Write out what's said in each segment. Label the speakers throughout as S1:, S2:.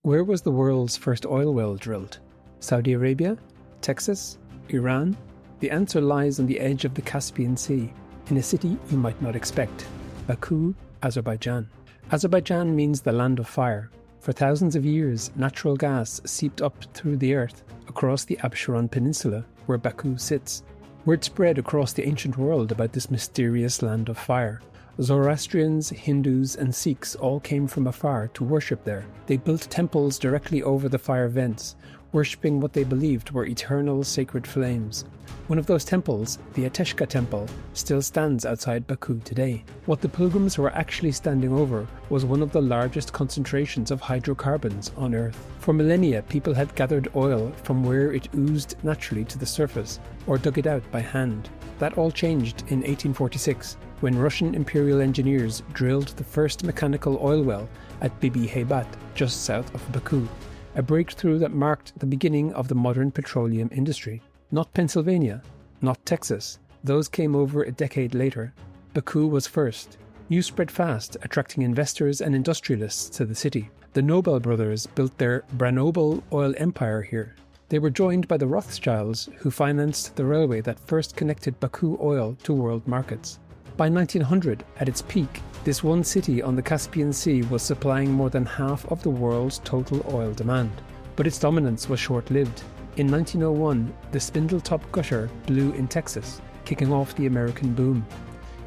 S1: Where was the world's first oil well drilled? Saudi Arabia? Texas? Iran? The answer lies on the edge of the Caspian Sea, in a city you might not expect, Baku, Azerbaijan. Azerbaijan means the land of fire. For thousands of years, natural gas seeped up through the earth across the Absheron Peninsula, where Baku sits. Word spread across the ancient world about this mysterious land of fire. Zoroastrians, Hindus and Sikhs all came from afar to worship there. They built temples directly over the fire vents, worshipping what they believed were eternal sacred flames. One of those temples, the Ateshka Temple, still stands outside Baku today. What the pilgrims were actually standing over was one of the largest concentrations of hydrocarbons on Earth. For millennia, people had gathered oil from where it oozed naturally to the surface, or dug it out by hand. That all changed in 1846, when Russian imperial engineers drilled the first mechanical oil well at Bibi Heibat, just south of Baku. A breakthrough that marked the beginning of the modern petroleum industry. Not Pennsylvania, not Texas. Those came over a decade later. Baku was first. News spread fast, attracting investors and industrialists to the city. The Nobel brothers built their Branobel oil empire here. They were joined by the Rothschilds, who financed the railway that first connected Baku oil to world markets. By 1900, at its peak, this one city on the Caspian Sea was supplying more than half of the world's total oil demand. But its dominance was short-lived. In 1901, the Spindletop gutter blew in Texas, kicking off the American boom.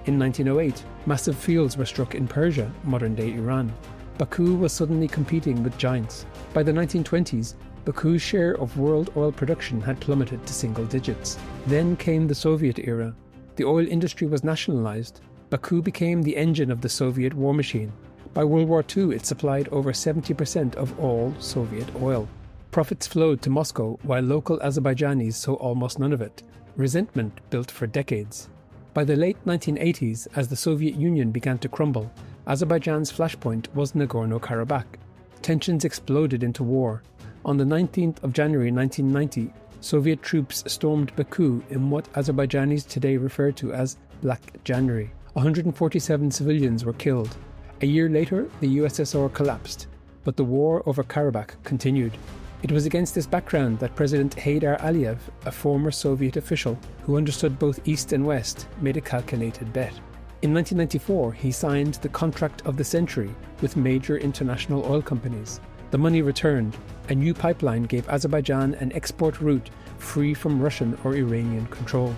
S1: In 1908, massive fields were struck in Persia, modern-day Iran. Baku was suddenly competing with giants. By the 1920s, Baku's share of world oil production had plummeted to single digits. Then came the Soviet era. The oil industry was nationalized. Baku became the engine of the Soviet war machine. By World War II, it supplied over 70% of all Soviet oil. Profits flowed to Moscow, while local Azerbaijanis saw almost none of it. Resentment built for decades. By the late 1980s, as the Soviet Union began to crumble, Azerbaijan's flashpoint was Nagorno-Karabakh. Tensions exploded into war. On the 19th of January 1990, Soviet troops stormed Baku in what Azerbaijanis today refer to as Black January. 147 civilians were killed. A year later, the USSR collapsed, but the war over Karabakh continued. It was against this background that President Heydar Aliyev, a former Soviet official who understood both East and West, made a calculated bet. In 1994, he signed the contract of the century with major international oil companies. The money returned. A new pipeline gave Azerbaijan an export route free from Russian or Iranian control.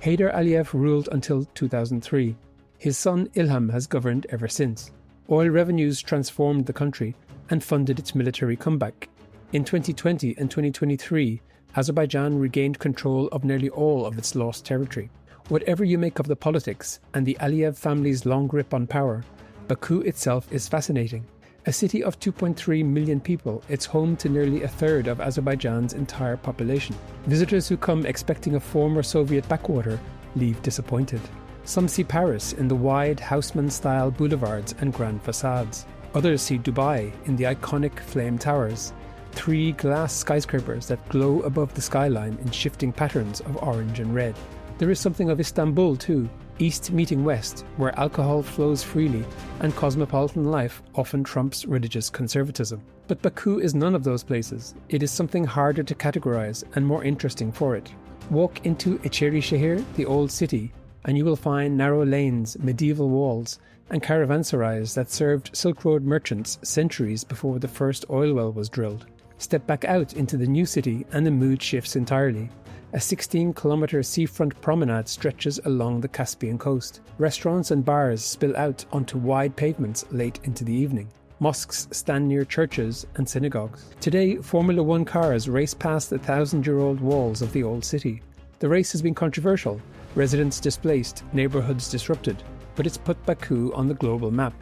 S1: Heydar Aliyev ruled until 2003. His son Ilham has governed ever since. Oil revenues transformed the country and funded its military comeback. In 2020 and 2023, Azerbaijan regained control of nearly all of its lost territory. Whatever you make of the politics and the Aliyev family's long grip on power, Baku itself is fascinating. A city of 2.3 million people, it's home to nearly a third of Azerbaijan's entire population. Visitors who come expecting a former Soviet backwater leave disappointed. Some see Paris in the wide Haussmann-style boulevards and grand facades. Others see Dubai in the iconic flame towers, 3 glass skyscrapers that glow above the skyline in shifting patterns of orange and red. There is something of Istanbul too, East meeting West, where alcohol flows freely and cosmopolitan life often trumps religious conservatism. But Baku is none of those places. It is something harder to categorize and more interesting for it. Walk into Echeri Shehir, the old city, and you will find narrow lanes, medieval walls, and caravanserais that served Silk Road merchants centuries before the first oil well was drilled. Step back out into the new city and the mood shifts entirely. A 16-kilometre seafront promenade stretches along the Caspian coast. Restaurants and bars spill out onto wide pavements late into the evening. Mosques stand near churches and synagogues. Today, Formula One cars race past the 1,000-year-old walls of the old city. The race has been controversial, residents displaced, neighbourhoods disrupted, but it's put Baku on the global map.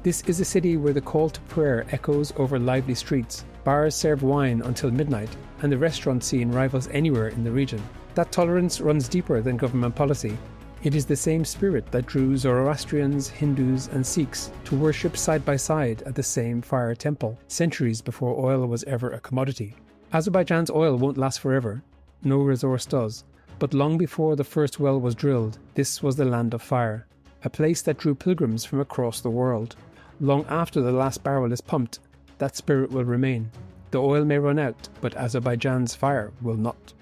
S1: This is a city where the call to prayer echoes over lively streets. Bars serve wine until midnight, and the restaurant scene rivals anywhere in the region. That tolerance runs deeper than government policy. It is the same spirit that drew Zoroastrians, Hindus and Sikhs to worship side by side at the same fire temple, centuries before oil was ever a commodity. Azerbaijan's oil won't last forever. No resource does. But long before the first well was drilled, this was the land of fire, a place that drew pilgrims from across the world. Long after the last barrel is pumped, that spirit will remain. The oil may run out, but Azerbaijan's fire will not.